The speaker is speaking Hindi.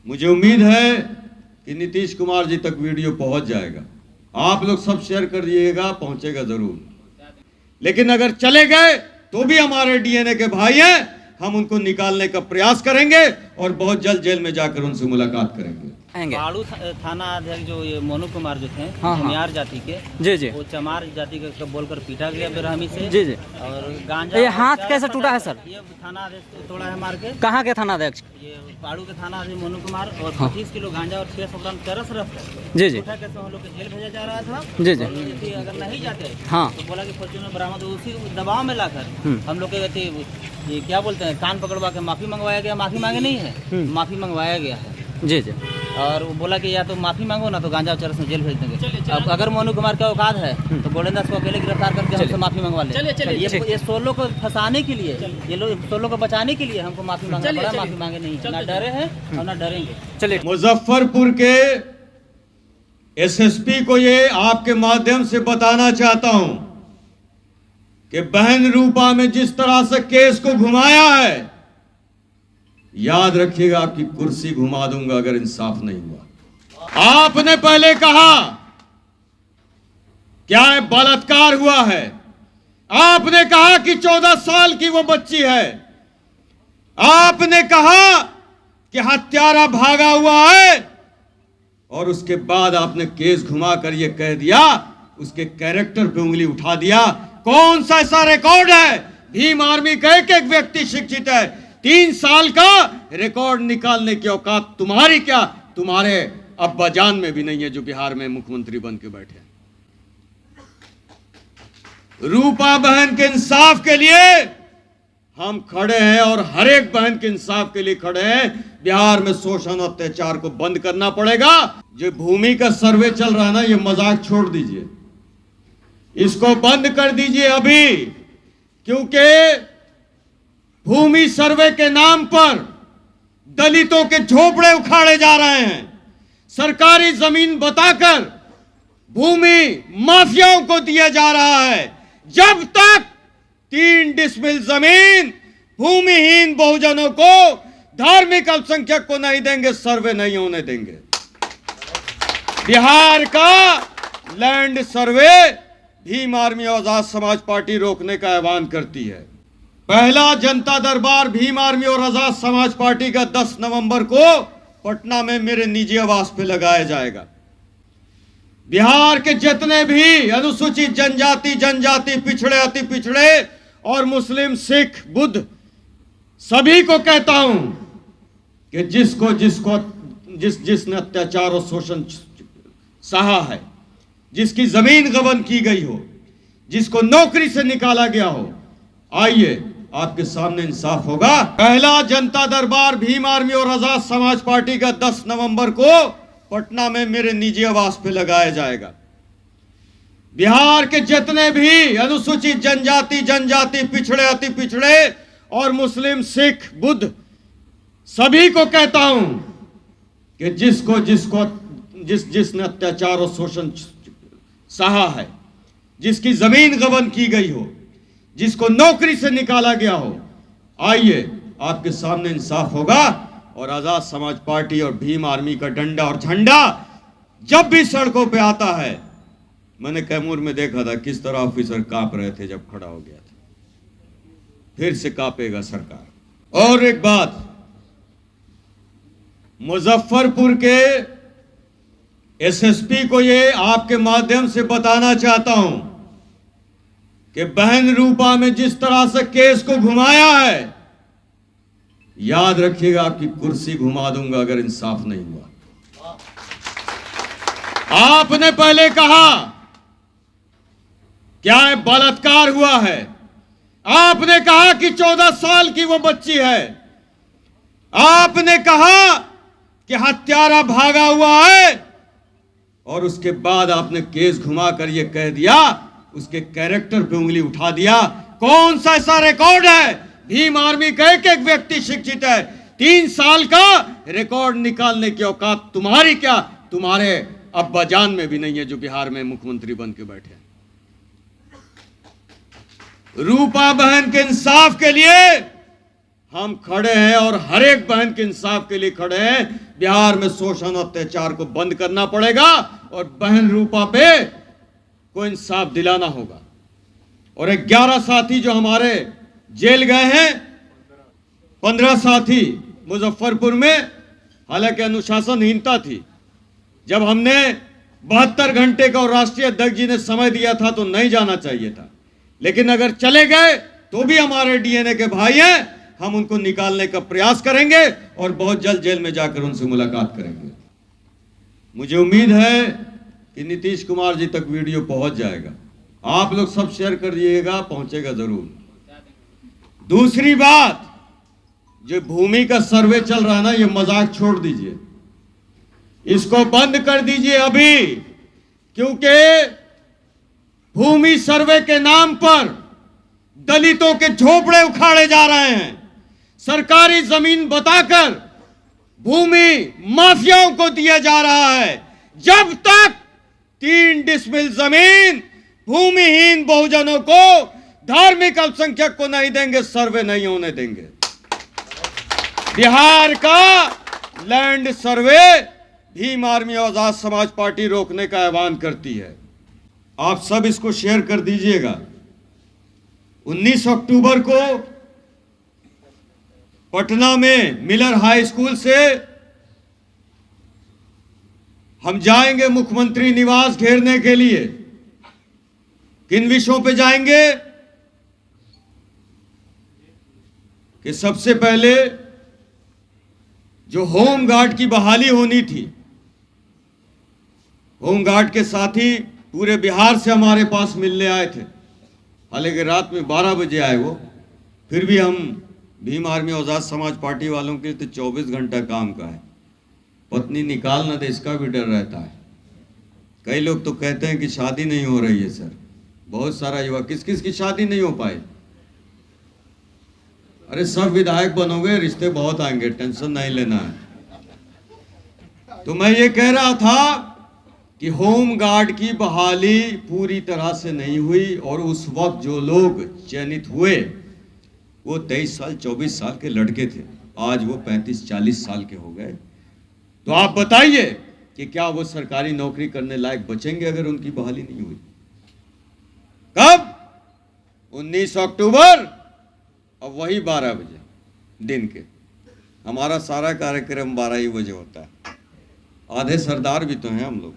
मुझे उम्मीद है कि नीतीश कुमार जी तक वीडियो पहुंच जाएगा। आप लोग सब शेयर कर दिएगा, पहुंचेगा जरूर। लेकिन अगर चले गए तो भी हमारे डीएनए के भाई हैं, हम उनको निकालने का प्रयास करेंगे और बहुत जल्द जेल में जाकर उनसे मुलाकात करेंगे। बाड़ू थाना अध्यक्ष जो ये मोनू कुमार जो थे, हाँ। जाति के, जी वो चमार जाति का बोलकर पीटा गया बेरहमी से। जी। और गांजा ये हाथ कैसे टूटा है सर? ये थाना अध्यक्ष तोड़ा है मार के। कहाँ के थाना अध्यक्ष? ये बाड़ू के थाना अध्यक्ष मोनू कुमार। और 25 किलो गांजा और 600 ग्राम चरस रख जी उठा के हम लोग जेल भेजा जा रहा था। जी। यदि अगर नहीं जाते हाँ, तो बोला कि फॉर्च्यूनर बरामद, उसी दबाव में लाकर हम लोग के ये क्या बोलते हैं, कान पकड़वा के माफी मंगवाया गया। माफी मांगे नहीं है, माफी मंगवाया गया है। जी। और वो बोला कि या तो माफी मांगो ना तो गांजा चरस में जेल भेज देंगे। अब अगर मोनू कुमार का औकात है तो गोल्डन दास को अकेले गिरफ्तार करके हमसे माफी मंगवा ले। ये 16 को फंसाने के लिए, ये लोग 16 को बचाने के लिए हमको माफी मांगना पड़ा। माफी मांगे नहीं, ना डरे हैं और ना डरेंगे। चलिए। मुजफ्फरपुर के एसएसपी को ये आपके माध्यम से बताना चाहता हूं कि बहन रूपा में जिस तरह से केस को घुमाया है, याद रखिएगा आपकी कुर्सी घुमा दूंगा अगर इंसाफ नहीं हुआ। आपने पहले कहा क्या है, बलात्कार हुआ है। आपने कहा कि 14 साल की वो बच्ची है। आपने कहा कि हत्यारा भागा हुआ है। और उसके बाद आपने केस घुमाकर ये कह दिया, उसके कैरेक्टर पे उंगली उठा दिया। कौन सा ऐसा रिकॉर्ड है? भीम आर्मी का एक व्यक्ति शिक्षित है। 3 साल का रिकॉर्ड निकालने की औकात तुम्हारी क्या, तुम्हारे अब्बाजान में भी नहीं है जो बिहार में मुख्यमंत्री बन के बैठे हैं। रूपा बहन के इंसाफ के लिए हम खड़े हैं और हर एक बहन के इंसाफ के लिए खड़े हैं। बिहार में शोषण अत्याचार को बंद करना पड़ेगा। जो भूमि का सर्वे चल रहा है ना, ये मजाक छोड़ दीजिए, इसको बंद कर दीजिए अभी। क्योंकि भूमि सर्वे के नाम पर दलितों के झोपड़े उखाड़े जा रहे हैं। सरकारी जमीन बताकर भूमि माफियाओं को दिया जा रहा है। जब तक 3 डिसमिल जमीन भूमिहीन बहुजनों को, धार्मिक अल्पसंख्यक को नहीं देंगे, सर्वे नहीं होने देंगे। बिहार का लैंड सर्वे भीम आर्मी और आजाद समाज पार्टी रोकने का आह्वान करती है। पहला जनता दरबार भीम आर्मी और आजाद समाज पार्टी का 10 नवंबर को पटना में मेरे निजी आवास पे लगाया जाएगा। बिहार के जितने भी अनुसूचित जनजाति, पिछड़े, अति पिछड़े और मुस्लिम, सिख, बुद्ध, सभी को कहता हूं कि जिसने अत्याचार और शोषण सहा है, जिसकी जमीन गबन की गई हो, जिसको नौकरी से निकाला गया हो, आइए आपके सामने इंसाफ होगा। पहला जनता दरबार भीम आर्मी और आजाद समाज पार्टी का 10 नवंबर को पटना में मेरे निजी आवास पे लगाया जाएगा। बिहार के जितने भी अनुसूचित जनजाति, पिछड़े, अति पिछड़े और मुस्लिम, सिख, बुद्ध, सभी को कहता हूं कि जिसने अत्याचार और शोषण सहा है, जिसकी जमीन गबन की गई हो, जिसको नौकरी से निकाला गया हो, आइए आपके सामने इंसाफ होगा। और आजाद समाज पार्टी और भीम आर्मी का डंडा और झंडा जब भी सड़कों पे आता है, मैंने कैमूर में देखा था किस तरह ऑफिसर कांप रहे थे जब खड़ा हो गया था, फिर से कांपेगा सरकार। और एक बात, मुजफ्फरपुर के एसएसपी को ये आपके माध्यम से बताना चाहता हूं कि बहन रूपा में जिस तरह से केस को घुमाया है, याद रखिएगा आपकी कुर्सी घुमा दूंगा अगर इंसाफ नहीं हुआ। आपने पहले कहा क्या है, बलात्कार हुआ है। आपने कहा कि 14 साल की वो बच्ची है। आपने कहा कि हत्यारा भागा हुआ है। और उसके बाद आपने केस घुमाकर ये कह दिया, उसके कैरेक्टर पे उंगली उठा दिया। कौन सा ऐसा रिकॉर्ड है? भीम आर्मी का एक व्यक्ति शिक्षित है। 3 साल का रिकॉर्ड निकालने की औकात तुम्हारी क्या, तुम्हारे अब्बाजान में भी नहीं है जो बिहार में मुख्यमंत्री बन के बैठे हैं। रूपा बहन के इंसाफ के लिए हम खड़े हैं और हर एक बहन के इंसाफ के लिए खड़े हैं। बिहार में शोषण अत्याचार को बंद करना पड़ेगा और बहन रूपा पे को इंसाफ दिलाना होगा। और 11 साथी जो हमारे जेल गए हैं, 15 साथी मुजफ्फरपुर में, हालांकि अनुशासनहीनता थी। जब हमने 72 घंटे का और राष्ट्रीय अध्यक्ष जी ने समय दिया था तो नहीं जाना चाहिए था, लेकिन अगर चले गए तो भी हमारे डीएनए के भाई हैं। हम उनको निकालने का प्रयास करेंगे और बहुत जल्द जेल में जाकर उनसे मुलाकात करेंगे। मुझे उम्मीद है कि नीतीश कुमार जी तक वीडियो पहुंच जाएगा। आप लोग सब शेयर कर दिएगा, पहुंचेगा जरूर। दूसरी बात, जो भूमि का सर्वे चल रहा है ना, ये मजाक छोड़ दीजिए, इसको बंद कर दीजिए अभी, क्योंकि भूमि सर्वे के नाम पर दलितों के झोपड़े उखाड़े जा रहे हैं। सरकारी जमीन बताकर भूमि माफियाओं को दिया जा रहा है। जब तक 3 डिसमिल जमीन भूमिहीन बहुजनों को, धार्मिक अल्पसंख्यक को नहीं देंगे, सर्वे नहीं होने देंगे। बिहार का लैंड सर्वे भीम आर्मी और आजाद समाज पार्टी रोकने का आह्वान करती है। आप सब इसको शेयर कर दीजिएगा। 19 अक्टूबर को पटना में मिलर हाई स्कूल से हम जाएंगे मुख्यमंत्री निवास घेरने के लिए। किन विषयों पे जाएंगे? कि सबसे पहले जो होम गार्ड की बहाली होनी थी, होम गार्ड के साथी पूरे बिहार से हमारे पास मिलने आए थे। हालांकि रात में 12 बजे आए वो, फिर भी हम भीम आर्मी आजाद समाज पार्टी वालों के तो 24 घंटा काम का है। पत्नी निकाल ना दे इसका भी डर रहता है। कई लोग तो कहते हैं कि शादी नहीं हो रही है सर। बहुत सारा युवा, किस किस की शादी नहीं हो पाई? अरे सब विधायक बनोगे, रिश्ते बहुत आएंगे, टेंशन नहीं लेना है। तो मैं ये कह रहा था कि होम गार्ड की बहाली पूरी तरह से नहीं हुई, और उस वक्त जो लोग चयनित हुए वो 23 साल 24 साल के लड़के थे। आज वो 35-40 साल के हो गए। तो आप बताइए कि क्या वो सरकारी नौकरी करने लायक बचेंगे अगर उनकी बहाली नहीं हुई? कब? 19 अक्टूबर, और वही 12 बजे दिन के। हमारा सारा कार्यक्रम 12 ही बजे होता है। आधे सरदार भी तो हैं हम लोग।